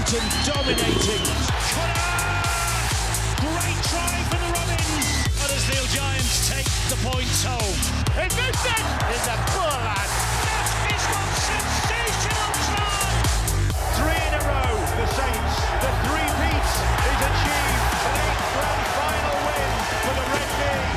Bolton dominating. Great try for the Robins. Huddersfield Giants take the points home. It's Betfred! It's a poor lad. That is one sensational try. 3 in a row. The Saints, the three-peat is achieved. An 8th grand final win for the Red Bee.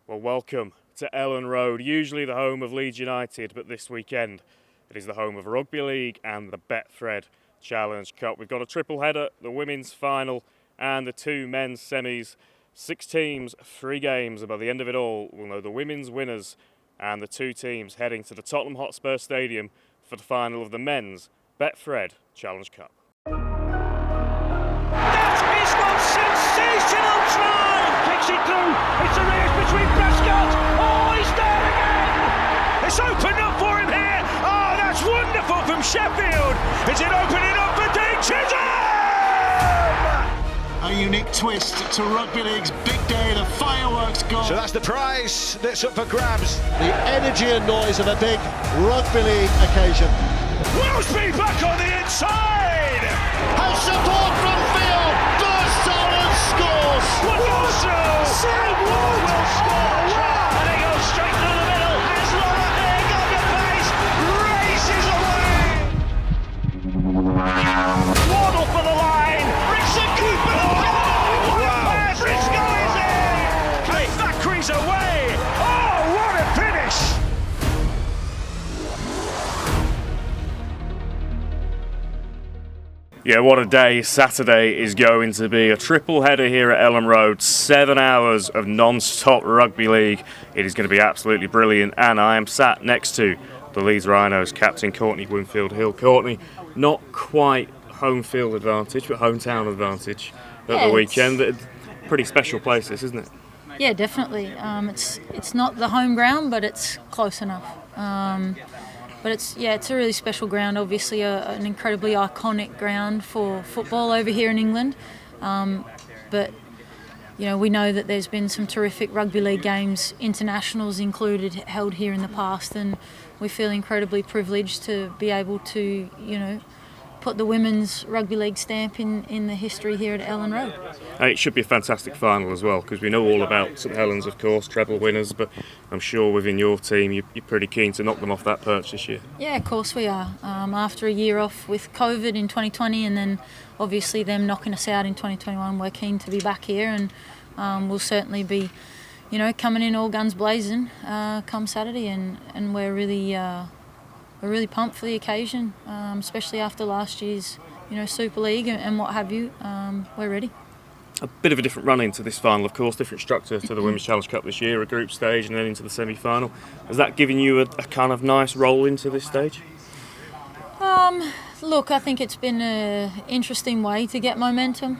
Well, welcome to Elland Road, usually the home of Leeds United, but this weekend it is the home of Rugby League and the Betfred Challenge Cup. We've got a triple header, the women's final and the 2 men's semis. 6 teams, 3 games, and by the end of it all, we'll know the women's winners and the 2 teams heading to the Tottenham Hotspur Stadium for the final of the men's Betfred Challenge Cup. That is one sensational try! Kicks it through, it's a race between Prescott. Oh, he's there again! It's opened up for him here! Oh, that's wonderful from Sheffield! Is it opening up for Dean Chisholm? A unique twist to Rugby League's big day, the fireworks go. So that's the prize that's up for grabs. The energy and noise of a big Rugby League occasion. Willsby back on the inside! Has support from field, bursts out and scores! Sam Wood will score! And he goes straight through the middle. Has Laura Big on the pace, races away! Waddle for the line. Richard Cooper! Oh, wow! Briscoe is in! Kate Thackeray's away! Oh, what a finish! Yeah, what a day. Saturday is going to be a triple header here at Elland Road. 7 hours of non-stop rugby league. It is going to be absolutely brilliant. And I am sat next to the Leeds Rhinos captain Courtney Winfield-Hill. Courtney, not quite home field advantage, but hometown advantage at the weekend. Pretty special place, this, isn't it? Yeah, definitely. It's not the home ground, but it's close enough. But it's a really special ground. Obviously, an incredibly iconic ground for football over here in England. But we know that there's been some terrific rugby league games, internationals included, held here in the past, and we feel incredibly privileged to be able to, put the women's rugby league stamp in the history here at Elland Road. It should be a fantastic final as well, because we know all about St Helens, of course, treble winners, but I'm sure within your team you're pretty keen to knock them off that perch this year. Yeah, of course we are. After a year off with COVID in 2020 and then obviously them knocking us out in 2021, we're keen to be back here, and we'll certainly be coming in all guns blazing come Saturday, and we're really pumped for the occasion, especially after last year's Super League and what have you. We're ready. A bit of a different run into this final, of course, different structure to the Women's Challenge Cup this year, a group stage and then into the semi-final. Has that given you a kind of nice roll into this stage? Look, I think it's been an interesting way to get momentum.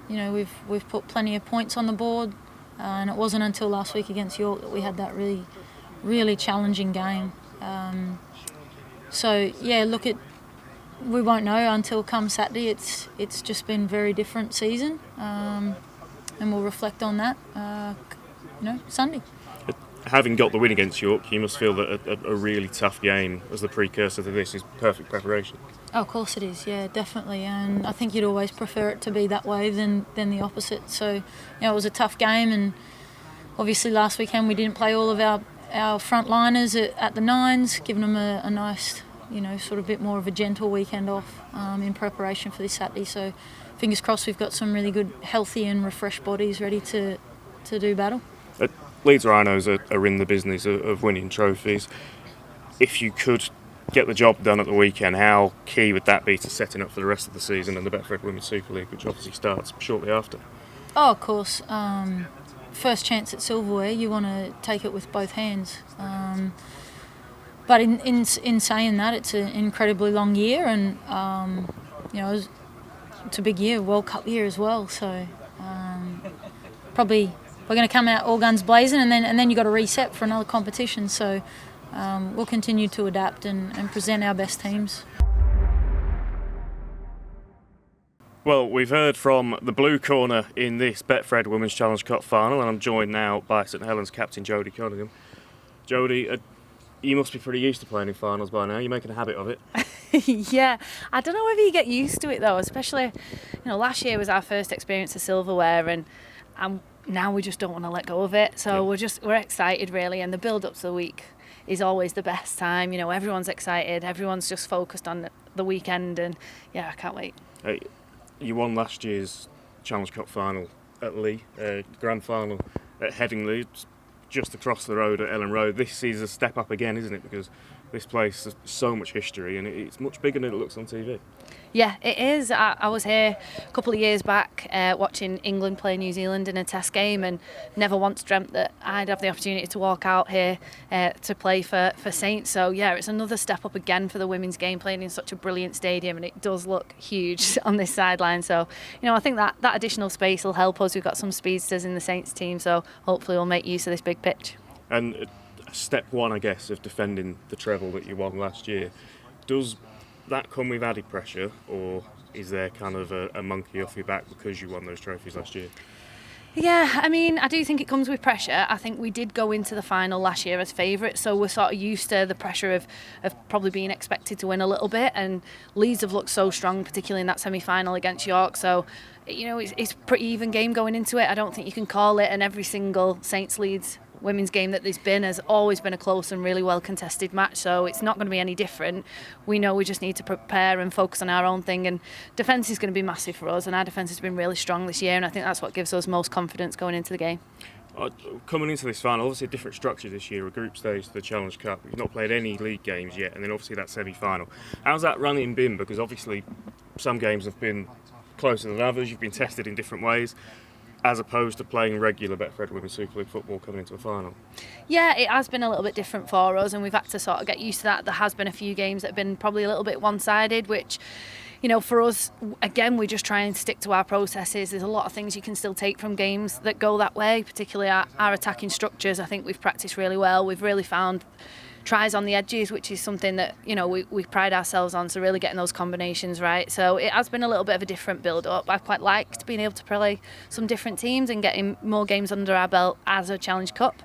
We've put plenty of points on the board, and it wasn't until last week against York that we had that really, really challenging game. We won't know until come Saturday. It's just been a very different season, and we'll reflect on that, Sunday. Having got the win against York, you must feel that a really tough game as the precursor to this is perfect preparation. Oh, of course it is, yeah, definitely, and I think you'd always prefer it to be that way than the opposite. So, it was a tough game, and obviously last weekend we didn't play all of our frontliners at the nines, giving them a nice, sort of bit more of a gentle weekend off in preparation for this Saturday. So fingers crossed we've got some really good, healthy and refreshed bodies ready to do battle. Leeds Rhinos are in the business of winning trophies. If you could get the job done at the weekend, how key would that be to setting up for the rest of the season and the Betfred Women's Super League, which obviously starts shortly after? Oh, of course. First chance at silverware, you want to take it with both hands. But in saying that, it's an incredibly long year, and it's a big year, World Cup year as well. So probably we're going to come out all guns blazing, and then you've got to reset for another competition. So we'll continue to adapt and present our best teams. Well, we've heard from the blue corner in this Betfred Women's Challenge Cup final, and I'm joined now by St Helens captain Jodie Cunningham. Jodie, You must be pretty used to playing in finals by now. You're making a habit of it. Yeah, I don't know whether you get used to it though, especially, last year was our first experience of silverware and now we just don't want to let go of it. So we're excited really, and the build up to the week is always the best time. Everyone's excited, everyone's just focused on the weekend, and I can't wait. Hey, you won last year's Challenge Cup final at Lee, grand final at Headingley, just across the road at Elland Road. This is a step up again, isn't it? Because this place has so much history and it's much bigger than it looks on TV. Yeah, it is. I was here a couple of years back watching England play New Zealand in a test game, and never once dreamt that I'd have the opportunity to walk out here to play for Saints. So yeah, it's another step up again for the women's game, playing in such a brilliant stadium, and it does look huge on this sideline. So I think that additional space will help us. We've got some speedsters in the Saints team, so hopefully we'll make use of this big pitch. And step one, I guess, of defending the treble that you won last year, does that come with added pressure, or is there kind of a monkey off your back because you won those trophies last year? Yeah, I do think it comes with pressure. I think we did go into the final last year as favourites, so we're sort of used to the pressure of probably being expected to win a little bit, and Leeds have looked so strong, particularly in that semi-final against York, so it's a pretty even game going into it. I don't think you can call it, and every single Saints-Leeds women's game that there's been has always been a close and really well contested match, so it's not going to be any different. We know we just need to prepare and focus on our own thing, and defence is going to be massive for us, and our defence has been really strong this year, and I think that's what gives us most confidence going into the game. Coming into this final, obviously a different structure this year, a group stage to the Challenge Cup. You've not played any league games yet, and then obviously that semi-final. How's that running been? Because obviously some games have been closer than others, you've been tested in different ways, as opposed to playing regular Betfred Women's Super League football coming into a final. Yeah, it has been a little bit different for us, and we've had to sort of get used to that. There has been a few games that have been probably a little bit one-sided, which, for us, again, we just try and stick to our processes. There's a lot of things you can still take from games that go that way, particularly our attacking structures. I think we've practiced really well. We've really found tries on the edges, which is something that we pride ourselves on, so really getting those combinations right. So it has been a little bit of a different build-up. I've quite liked being able to play some different teams and getting more games under our belt as a Challenge Cup.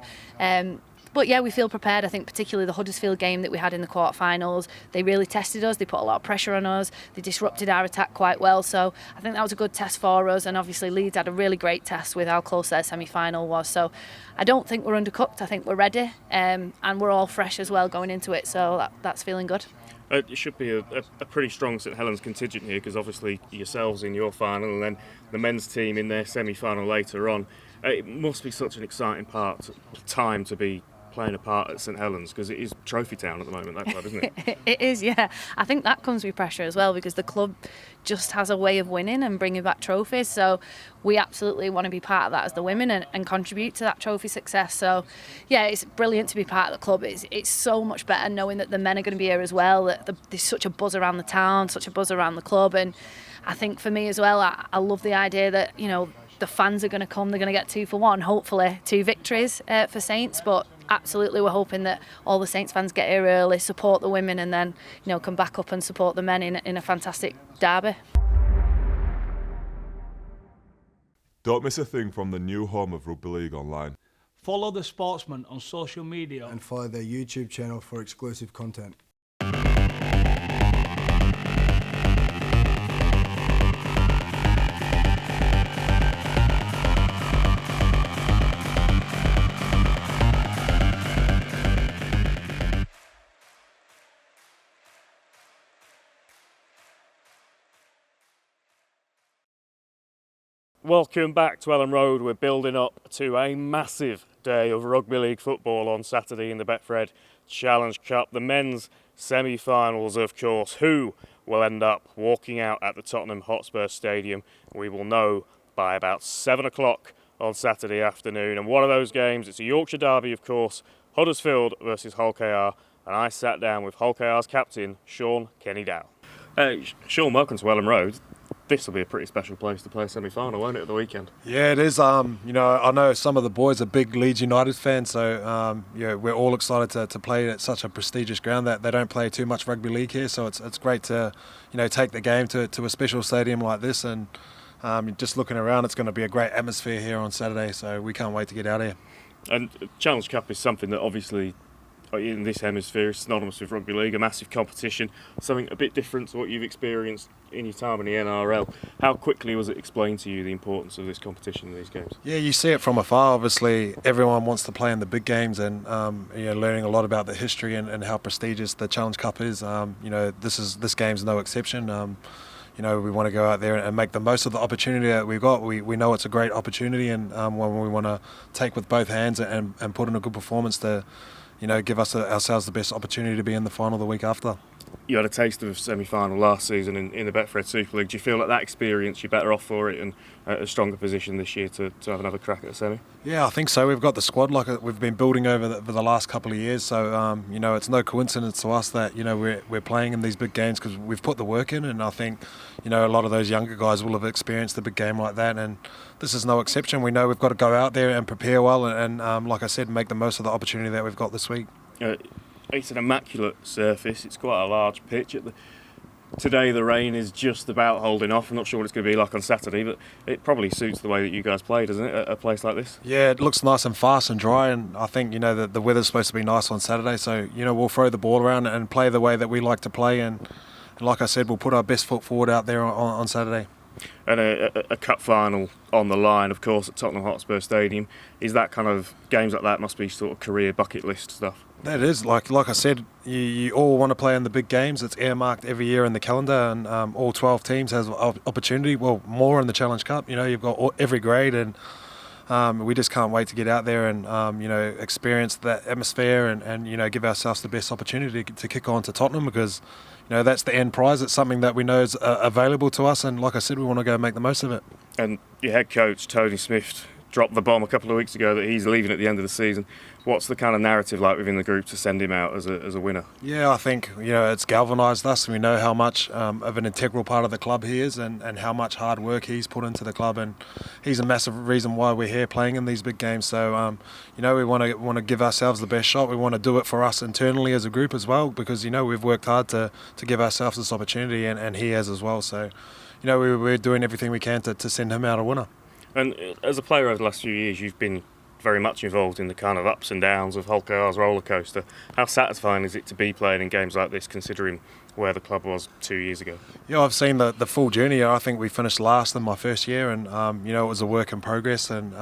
But yeah, we feel prepared. I think particularly the Huddersfield game that we had in the quarterfinals, they really tested us. They put a lot of pressure on us. They disrupted our attack quite well. So I think that was a good test for us. And obviously Leeds had a really great test with how close their semi-final was. So I don't think we're undercooked. I think we're ready. And we're all fresh as well going into it. So that's feeling good. It should be a pretty strong St Helens contingent here, because obviously yourselves in your final and then the men's team in their semi-final later on. It must be such an exciting time to be playing a part at St Helens, because it is trophy town at the moment, that club, isn't it? It is, yeah. I think that comes with pressure as well, because the club just has a way of winning and bringing back trophies, so we absolutely want to be part of that as the women and contribute to that trophy success. So yeah, it's brilliant to be part of the club. It's so much better knowing that the men are going to be here as well, that there's such a buzz around the town, such a buzz around the club. And I think for me as well, I love the idea that the fans are going to come, they're going to get 2 for 1, hopefully 2 victories for Saints, but absolutely we're hoping that all the Saints fans get here early, support the women, and then come back up and support the men in a fantastic derby. Don't miss a thing from the new home of Rugby League online. Follow the Sportsman on social media and follow their YouTube channel for exclusive content. Welcome back to Elland Road. We're building up to a massive day of Rugby League football on Saturday in the Betfred Challenge Cup. The men's semi-finals, of course. Who will end up walking out at the Tottenham Hotspur Stadium? We will know by about 7 o'clock on Saturday afternoon. And one of those games, it's a Yorkshire derby, of course, Huddersfield versus Hull KR. And I sat down with Hull KR's captain, Sean Kenny-Dow. Sean, welcome to Elland Road. This will be a pretty special place to play a semi-final, won't it, at the weekend? Yeah, it is. I know some of the boys are big Leeds United fans, so we're all excited to play at such a prestigious ground. That they don't play too much rugby league here, so it's great to take the game to a special stadium like this. And just looking around, it's going to be a great atmosphere here on Saturday, so we can't wait to get out here. And Challenge Cup is something that obviously in this hemisphere is synonymous with rugby league, a massive competition, something a bit different to what you've experienced in your time in the NRL. How quickly was it explained to you the importance of this competition in these games? Yeah, you see it from afar. Obviously, everyone wants to play in the big games, and learning a lot about the history and how prestigious the Challenge Cup is. This game's no exception. We want to go out there and make the most of the opportunity that we've got. We know it's a great opportunity, and when we want to take with both hands and put in a good performance to, give ourselves the best opportunity to be in the final the week after. You had a taste of a semi-final last season in the Betfred Super League. Do you feel like that experience you're better off for it and a stronger position this year to have another crack at the semi? Yeah, I think so. We've got the squad like we've been building over the last couple of years. So it's no coincidence to us that we're playing in these big games because we've put the work in, and I think a lot of those younger guys will have experienced a big game like that, and this is no exception. We know we've got to go out there and prepare well, and like I said, make the most of the opportunity that we've got this week. It's an immaculate surface. It's quite a large pitch. Today the rain is just about holding off. I'm not sure what it's going to be like on Saturday, but it probably suits the way that you guys play, doesn't it, at a place like this? Yeah, it looks nice and fast and dry, and I think the weather's supposed to be nice on Saturday, so we'll throw the ball around and play the way that we like to play, and like I said, we'll put our best foot forward out there on Saturday. And a cup final on the line, of course, at Tottenham Hotspur Stadium. Is that kind of games like that must be sort of career bucket list stuff? That is, like I said, you all want to play in the big games. It's earmarked every year in the calendar, and all 12 teams has opportunity. Well, more in the Challenge Cup. You've got every grade, and we just can't wait to get out there and experience that atmosphere and give ourselves the best opportunity to kick on to Tottenham, because that's the end prize. It's something that we know is available to us, and like I said, we want to go make the most of it. And your head coach, Tony Smith, dropped the bomb a couple of weeks ago that he's leaving at the end of the season. What's the kind of narrative like within the group to send him out as a winner? Yeah, I think it's galvanised us. We know how much of an integral part of the club he is, and how much hard work he's put into the club, and he's a massive reason why we're here playing in these big games. So we want to give ourselves the best shot. We want to do it for us internally as a group as well, because we've worked hard to give ourselves this opportunity, and he has as well. So we're doing everything we can to send him out a winner. And as a player over the last few years, you've been very much involved in the kind of ups and downs of Hulk AR's roller coaster. How satisfying is it to be playing in games like this, considering where the club was 2 years ago? Yeah, I've seen the full journey. I think we finished last in my first year, and it was a work in progress. And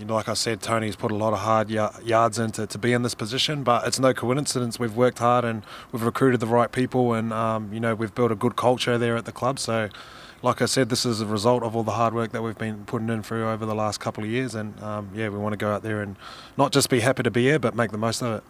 like I said, Tony's put a lot of hard yards in to be in this position. But it's no coincidence. We've worked hard and we've recruited the right people, and we've built a good culture there at the club. So, like I said, this is a result of all the hard work that we've been putting in through over the last couple of years, and we want to go out there and not just be happy to be here, but make the most of it.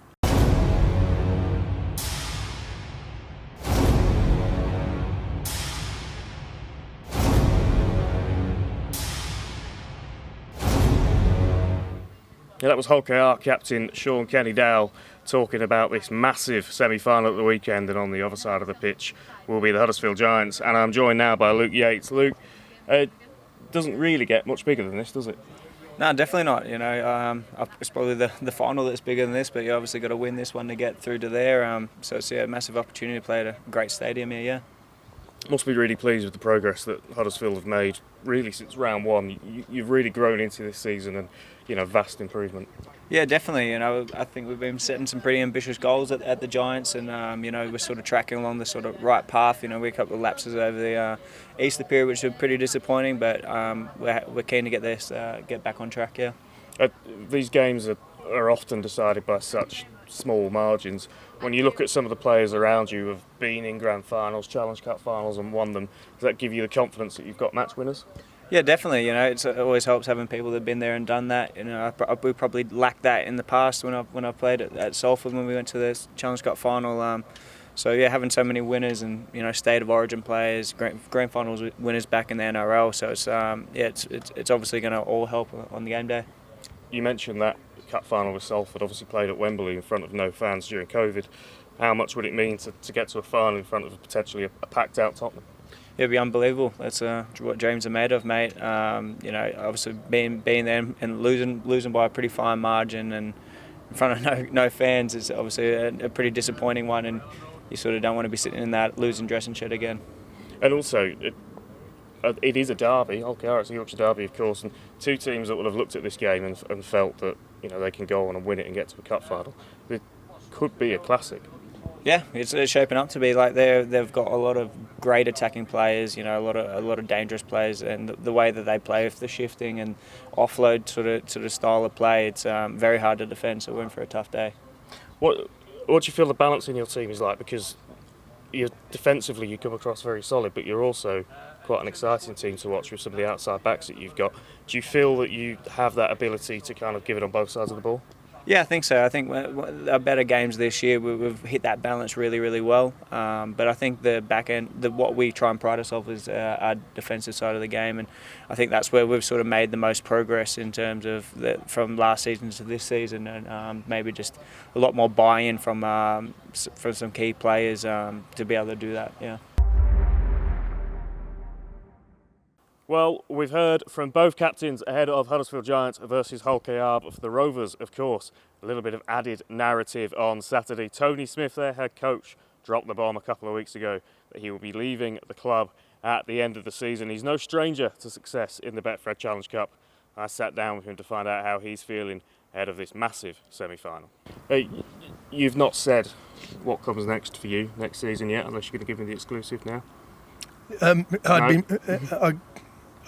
Yeah, that was Hulk AR captain Sean Kenny-Dowell talking about this massive semi-final at the weekend, and on the other side of the pitch will be the Huddersfield Giants, and I'm joined now by Luke Yates. Luke, it doesn't really get much bigger than this, does it? No, definitely not. It's probably the final that's bigger than this, but you obviously got to win this one to get through to there. So it's a massive opportunity to play at a great stadium here, yeah. Must be really pleased with the progress that Huddersfield have made really since round one. You've really grown into this season, and vast improvement. Yeah, definitely. I think we've been setting some pretty ambitious goals at the Giants, and we're sort of tracking along the sort of right path. We had a couple of lapses over the Easter period, which were pretty disappointing, but we're keen to get back on track. Yeah. These games are often decided by such small margins. When you look at some of the players around you who have been in grand finals, Challenge Cup finals, and won them, does that give you the confidence that you've got match winners? Yeah, definitely. It always helps having people that have been there and done that. We probably lacked that in the past when I played at Salford when we went to the Challenge Cup final. So yeah, having so many winners and state of origin players, grand finals winners back in the NRL. So it's obviously going to all help on the game day. You mentioned that cup final with Salford, obviously played at Wembley in front of no fans during COVID. How much would it mean to get to a final in front of potentially a packed out Tottenham? It'd be unbelievable. That's what dreams are made of, mate. Obviously being there and losing by a pretty fine margin and in front of no fans is obviously a pretty disappointing one, and you sort of don't want to be sitting in that losing dressing shed again. And also, it is a derby. Okay, it's a Yorkshire derby, of course, and two teams that would have looked at this game and felt that they can go on and win it and get to a cup final. could be a classic. Yeah, it's shaping up to be like they've got a lot of great attacking players, a lot of dangerous players, and the way that they play with the shifting and offload sort of style of play, it's very hard to defend. So we're in for a tough day. What do you feel the balance in your team is like? Because defensively you come across very solid, but you're also quite an exciting team to watch with some of the outside backs that you've got. Do you feel that you have that ability to kind of give it on both sides of the ball? Yeah, I think so. I think our better games this year, we've hit that balance really, really well. But I think the back end, what we try and pride ourselves is our defensive side of the game, and I think that's where we've sort of made the most progress in terms of from last season to this season, and maybe just a lot more buy-in from some key players to be able to do that. Yeah. Well, we've heard from both captains ahead of Huddersfield Giants versus Hull KR, but for the Rovers, of course, a little bit of added narrative on Saturday. Tony Smith, their head coach, dropped the bomb a couple of weeks ago that he will be leaving the club at the end of the season. He's no stranger to success in the Betfred Challenge Cup. I sat down with him to find out how he's feeling ahead of this massive semi-final. Hey, you've not said what comes next for you next season yet, unless you're going to give me the exclusive now.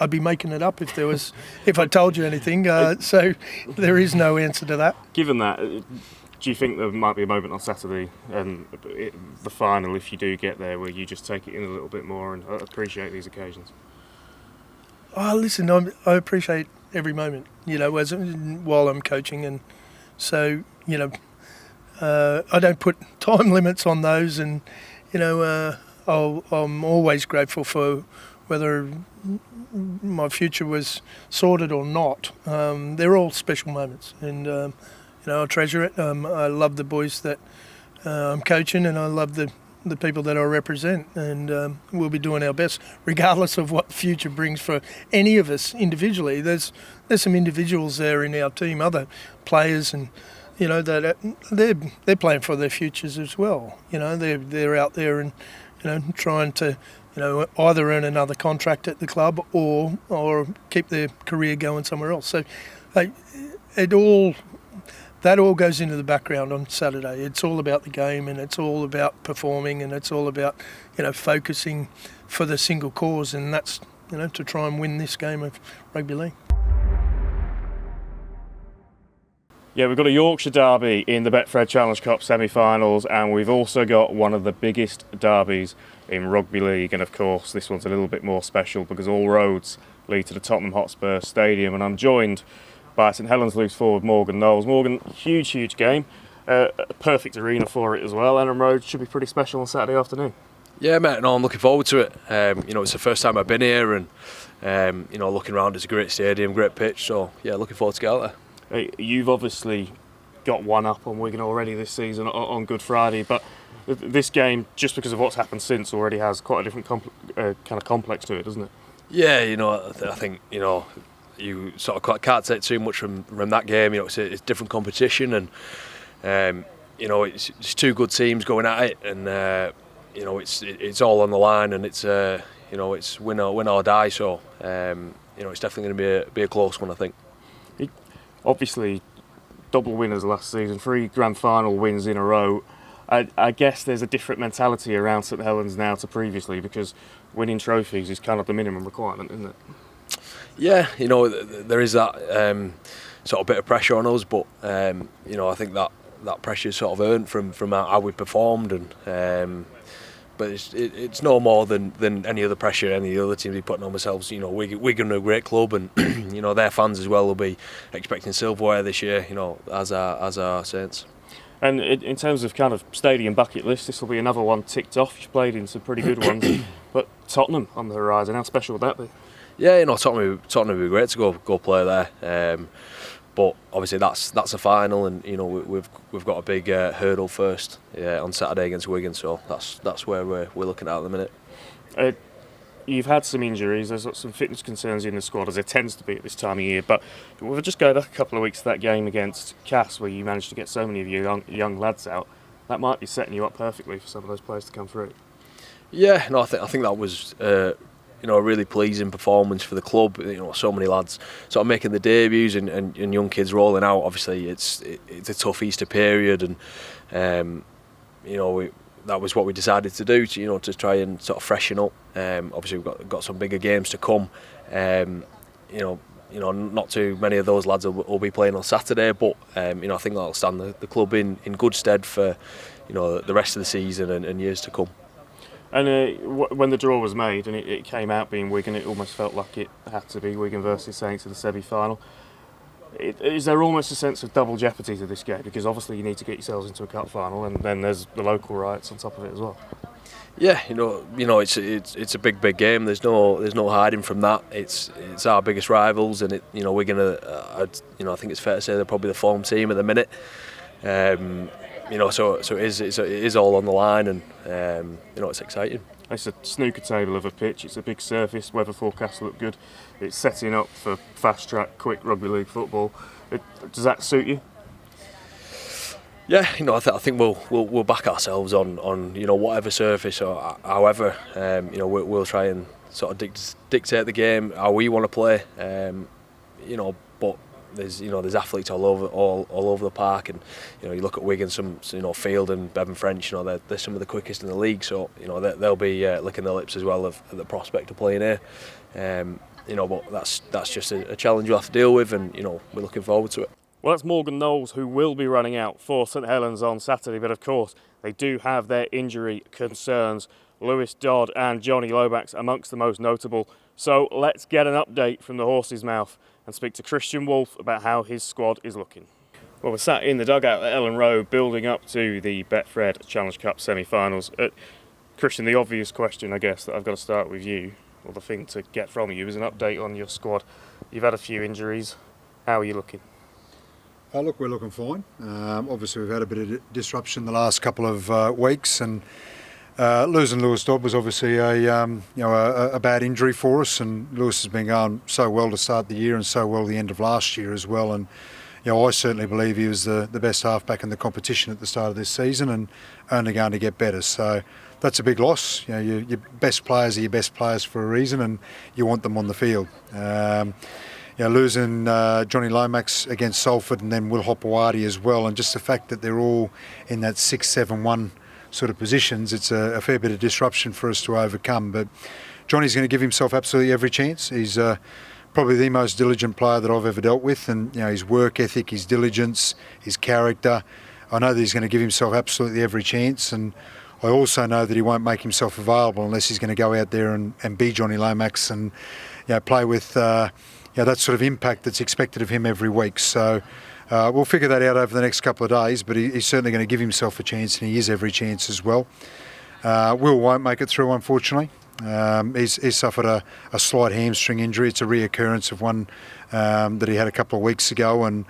I'd be making it up if I told you anything. So there is no answer to that. Given that, do you think there might be a moment on Saturday and the final, if you do get there, where you just take it in a little bit more and appreciate these occasions? Oh, listen, I appreciate every moment, while I'm coaching, and so I don't put time limits on those, and I'm always grateful for whether my future was sorted or not. They're all special moments, and I treasure it. I love the boys that I'm coaching, and I love the people that I represent, and we'll be doing our best regardless of what the future brings for any of us individually. There's some individuals there in our team, other players, and that they're playing for their futures as well. They're out there and trying to either earn another contract at the club or keep their career going somewhere else. So that all goes into the background on Saturday. It's all about the game, and it's all about performing, and it's all about focusing for the single cause, and that's to try and win this game of rugby league. Yeah, we've got a Yorkshire derby in the Betfred Challenge Cup semi-finals, and we've also got one of the biggest derbies in rugby league, and of course this one's a little bit more special because all roads lead to the Tottenham Hotspur Stadium, and I'm joined by St Helens loose forward Morgan Knowles. Morgan, huge game, a perfect arena for it as well. Elland Road should be pretty special on Saturday afternoon. Yeah, mate, no, I'm looking forward to it. It's the first time I've been here, and looking around, it's a great stadium, great pitch, so yeah, looking forward to get out there. Hey, you've obviously got one up on Wigan already this season on Good Friday, but this game, just because of what's happened since, already has quite a different kind of complex to it, doesn't it? Yeah, I think you sort of can't take too much from that game. It's a different competition, and it's two good teams going at it, and it's all on the line, and it's win or die. So it's definitely going to be a close one, I think. Obviously, double winners last season, 3 grand final wins in a row. I guess there's a different mentality around St Helens now to previously, because winning trophies is kind of the minimum requirement, isn't it? Yeah, there is that sort of bit of pressure on us, but I think that pressure is sort of earned from how we performed, and but it's no more than any other pressure any of the other teams be putting on themselves. Wigan are a great club, and their fans as well will be expecting silverware this year, as our Saints. And in terms of kind of stadium bucket list, this will be another one ticked off. You've played in some pretty good ones, but Tottenham on the horizon, how special would that be? Yeah, Tottenham would be great to go play there. But obviously that's a final, and we've got a big hurdle first on Saturday against Wigan, so that's where we're looking at the minute. You've had some injuries, there's some fitness concerns in the squad, as there tends to be at this time of year, but we'll just go back a couple of weeks to that game against Cass, where you managed to get so many of your young lads out. That might be setting you up perfectly for some of those players to come through. Yeah, no, I think that was a really pleasing performance for the club. So many lads sort of making the debuts and young kids rolling out. Obviously, it's a tough Easter period, and that was what we decided to do to try and sort of freshen up. Obviously, we've got some bigger games to come. Not too many of those lads will be playing on Saturday, but I think that'll stand the club in good stead for the rest of the season and years to come. And when the draw was made and it came out being Wigan, it almost felt like it had to be Wigan versus Saints in the semi-final. Is there almost a sense of double jeopardy to this game? Because obviously you need to get yourselves into a cup final, and then there's the local rights on top of it as well. Yeah, it's a big game. There's no hiding from that. It's our biggest rivals, and Wigan I think it's fair to say they're probably the form team at the minute. So it is all on the line, and it's exciting. It's a snooker table of a pitch. It's a big surface. Weather forecasts look good. It's setting up for fast track, quick rugby league football. Does that suit you? Yeah, I think we'll back ourselves on whatever surface or however. We'll try and sort of dictate the game how we want to play. But there's athletes all over the park, and you look at Wigan, some Field and Bevan French, they're some of the quickest in the league, so they'll be licking their lips as well at the prospect of playing here. But that's just a challenge we'll have to deal with, and we're looking forward to it. Well, that's Morgan Knowles, who will be running out for St Helens on Saturday, but of course they do have their injury concerns. Lewis Dodd and Johnny Lomax amongst the most notable. So let's get an update from the horse's mouth and speak to Christian Wolfe about how his squad is looking. Well, we're sat in the dugout at Elland Road building up to the Betfred Challenge Cup semi-finals. Christian, the obvious question, I guess, that I've got to start with you, or the thing to get from you, is an update on your squad. You've had a few injuries. How are you looking? Look, we're looking fine. Obviously, we've had a bit of disruption the last couple of weeks, and losing Lewis Dodd was obviously a bad injury for us. And Lewis has been going so well to start the year and so well the end of last year as well. And I certainly believe he was the best halfback in the competition at the start of this season, and only going to get better. So that's a big loss. Your best players are your best players for a reason, and you want them on the field. Losing Johnny Lomax against Salford, and then Will Hopewadi as well, and just the fact that they're all in that 6-7-1 sort of positions, it's a fair bit of disruption for us to overcome. But Johnny's going to give himself absolutely every chance. He's probably the most diligent player that I've ever dealt with, and his work ethic, his diligence, his character, I know that he's going to give himself absolutely every chance, and I also know that he won't make himself available unless he's going to go out there and be Johnny Lomax and play with that sort of impact that's expected of him every week. So we'll figure that out over the next couple of days, but he's certainly going to give himself a chance, and he is every chance as well. Will won't make it through, unfortunately. He's suffered a slight hamstring injury. It's a reoccurrence of one that he had a couple of weeks ago, and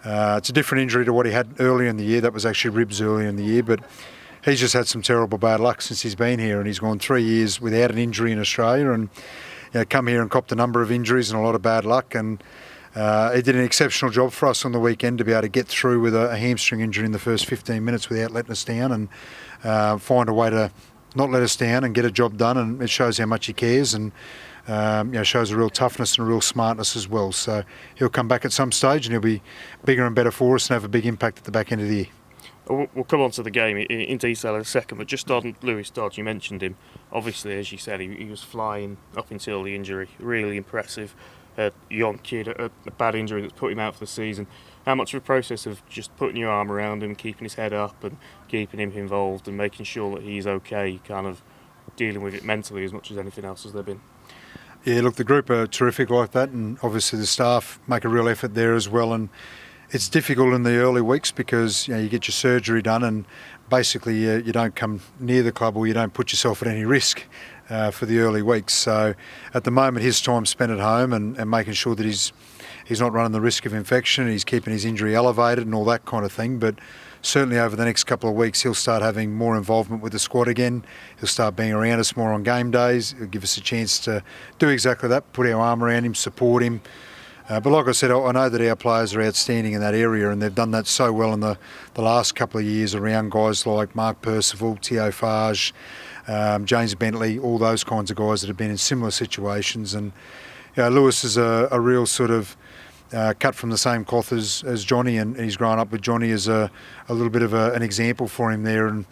it's a different injury to what he had earlier in the year. That was actually ribs earlier in the year, but he's just had some terrible bad luck since he's been here, and he's gone 3 years without an injury in Australia, and come here and copped a number of injuries and a lot of bad luck. And he did an exceptional job for us on the weekend to be able to get through with a hamstring injury in the first 15 minutes without letting us down, and find a way to not let us down and get a job done. And it shows how much he cares, and shows a real toughness and a real smartness as well. So he'll come back at some stage, and he'll be bigger and better for us and have a big impact at the back end of the year. We'll come on to the game in detail in a second, but just on Lewis Dodd, you mentioned him. Obviously, as you said, he was flying up until the injury. Really impressive. A young kid, a bad injury that's put him out for the season. How much of a process of just putting your arm around him, keeping his head up and keeping him involved and making sure that he's okay, kind of dealing with it mentally as much as anything else has there been? Yeah, look, the group are terrific like that, and obviously the staff make a real effort there as well. And it's difficult in the early weeks because you get your surgery done, and basically you don't come near the club, or you don't put yourself at any risk for the early weeks. So at the moment, his time spent at home and making sure that he's not running the risk of infection, he's keeping his injury elevated and all that kind of thing. But certainly over the next couple of weeks, he'll start having more involvement with the squad again. He'll start being around us more on game days. He'll give us a chance to do exactly that, put our arm around him, support him. But like I said, I know that our players are outstanding in that area, and they've done that so well in the last couple of years around guys like Mark Percival, Teo Farge, James Bentley, all those kinds of guys that have been in similar situations. And Lewis is a real sort of cut from the same cloth as Johnny, and he's grown up with Johnny as a little bit of an example for him there. And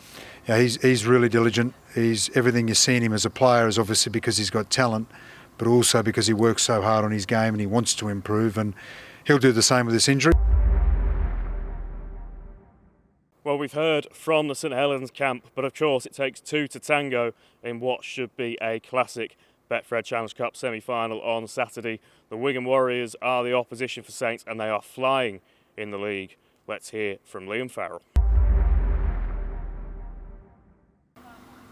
he's really diligent. He's everything you see in him as a player is obviously because he's got talent, but also because he works so hard on his game and he wants to improve, and he'll do the same with this injury. Well, we've heard from the St Helens camp, but of course it takes two to tango in what should be a classic Betfred Challenge Cup semi-final on Saturday. The Wigan Warriors are the opposition for Saints, and they are flying in the league. Let's hear from Liam Farrell.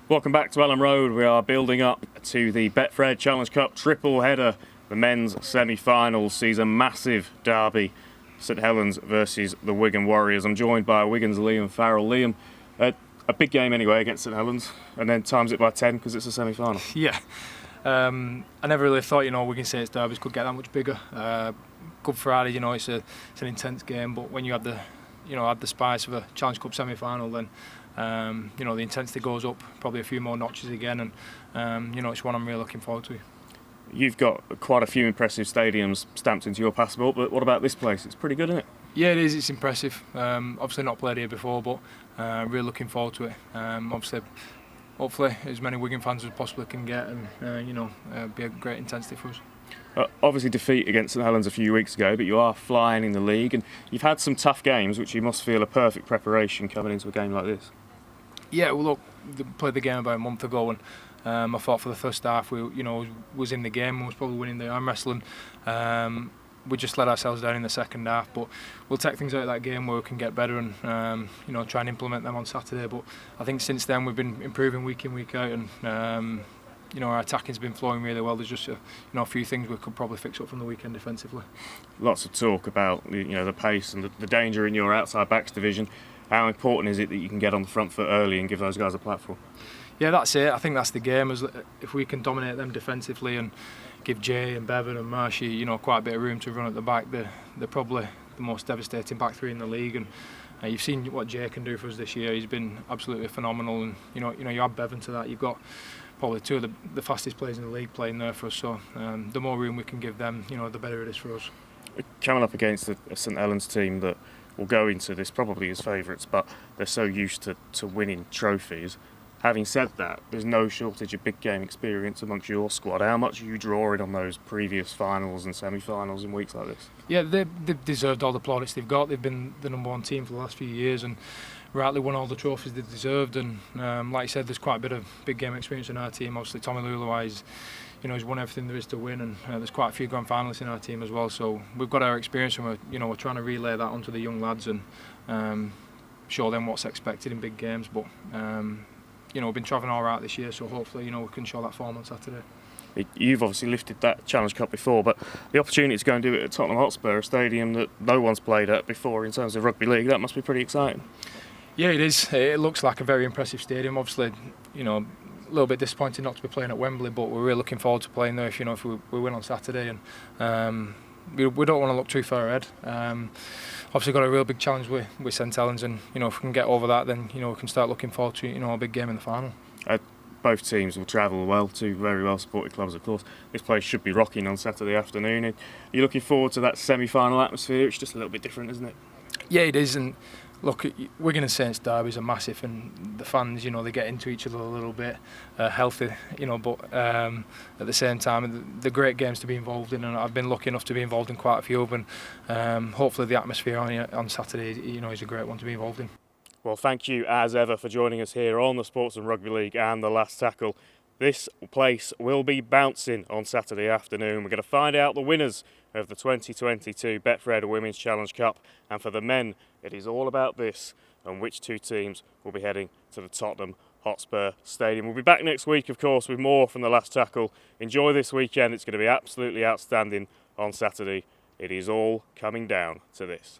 Welcome back to Elland Road. We are building up to the Betfred Challenge Cup triple header. The men's semi-finals sees a massive derby, St Helens versus the Wigan Warriors. I'm joined by Wigan's Liam Farrell. Liam, a big game anyway against St Helens, and then times it by 10 because it's a semi-final. Yeah, I never really thought Wigan Saints derbies could get that much bigger. Good Friday, it's an intense game, but when you add the spice of a Challenge Cup semi-final, then the intensity goes up probably a few more notches again, and it's one I'm really looking forward to. You've got quite a few impressive stadiums stamped into your passport, but what about this place? It's pretty good, isn't it? Yeah, it is. It's impressive. Obviously not played here before, but really looking forward to it. Hopefully as many Wigan fans as possibly can get, and be a great intensity for us. Obviously defeat against St Helens a few weeks ago, but you are flying in the league, and you've had some tough games, which you must feel a perfect preparation coming into a game like this. Yeah, well, look, played the game about a month ago, and I thought for the first half we, was in the game and was probably winning the arm wrestling. We just let ourselves down in the second half, but we'll take things out of that game where we can get better and try and implement them on Saturday. But I think since then we've been improving week in, week out, and our attacking's been flowing really well. There's just a few things we could probably fix up from the weekend defensively. Lots of talk about the pace and the danger in your outside backs division. How important is it that you can get on the front foot early and give those guys a platform? Yeah, that's it. I think that's the game. If we can dominate them defensively and give Jay and Bevan and Marshy, quite a bit of room to run at the back, they're probably the most devastating back three in the league. And you've seen what Jay can do for us this year. He's been absolutely phenomenal. And you add Bevan to that, you've got probably two of the fastest players in the league playing there for us. So the more room we can give them, the better it is for us. Coming up against a St Helens team that will go into this probably as favourites, but they're so used to winning trophies. Having said that, there's no shortage of big game experience amongst your squad. How much are you drawing on those previous finals and semi-finals in weeks like this? Yeah, they've deserved all the plaudits they've got. They've been the number one team for the last few years and rightly won all the trophies they deserved. And like I said, there's quite a bit of big game experience in our team. Obviously, Tommy Luluai he's won everything there is to win, and there's quite a few grand finalists in our team as well. So we've got our experience, and we're trying to relay that onto the young lads and show them what's expected in big games. But we've been travelling all right this year, so hopefully we can show that form on Saturday. You've obviously lifted that Challenge Cup before, but the opportunity to go and do it at Tottenham Hotspur, a stadium that no one's played at before in terms of rugby league, that must be pretty exciting. Yeah, it is. It looks like a very impressive stadium. Obviously, a little bit disappointing not to be playing at Wembley, but we're really looking forward to playing there if we win on Saturday. And we don't want to look too far ahead. Obviously got a real big challenge with St Helens, and if we can get over that, then we can start looking forward to a big game in the final. Both teams will travel well, two very well supported clubs of course. This place should be rocking on Saturday afternoon. Are you looking forward to that semi-final atmosphere? It's just a little bit different, isn't it? Yeah, it is. And look, Wigan and Saints derbies are massive, and the fans, they get into each other a little bit, healthy, but at the same time, they're great games to be involved in, and I've been lucky enough to be involved in quite a few of them. And hopefully the atmosphere on Saturday, is a great one to be involved in. Well, thank you as ever for joining us here on the Sportsman Rugby League and The Last Tackle. This place will be bouncing on Saturday afternoon. We're going to find out the winners of the 2022 Betfred Women's Challenge Cup, and for the men, it is all about this and which two teams will be heading to the Tottenham Hotspur Stadium. We'll be back next week, of course, with more from The Last Tackle. Enjoy this weekend. It's going to be absolutely outstanding on Saturday. It is all coming down to this.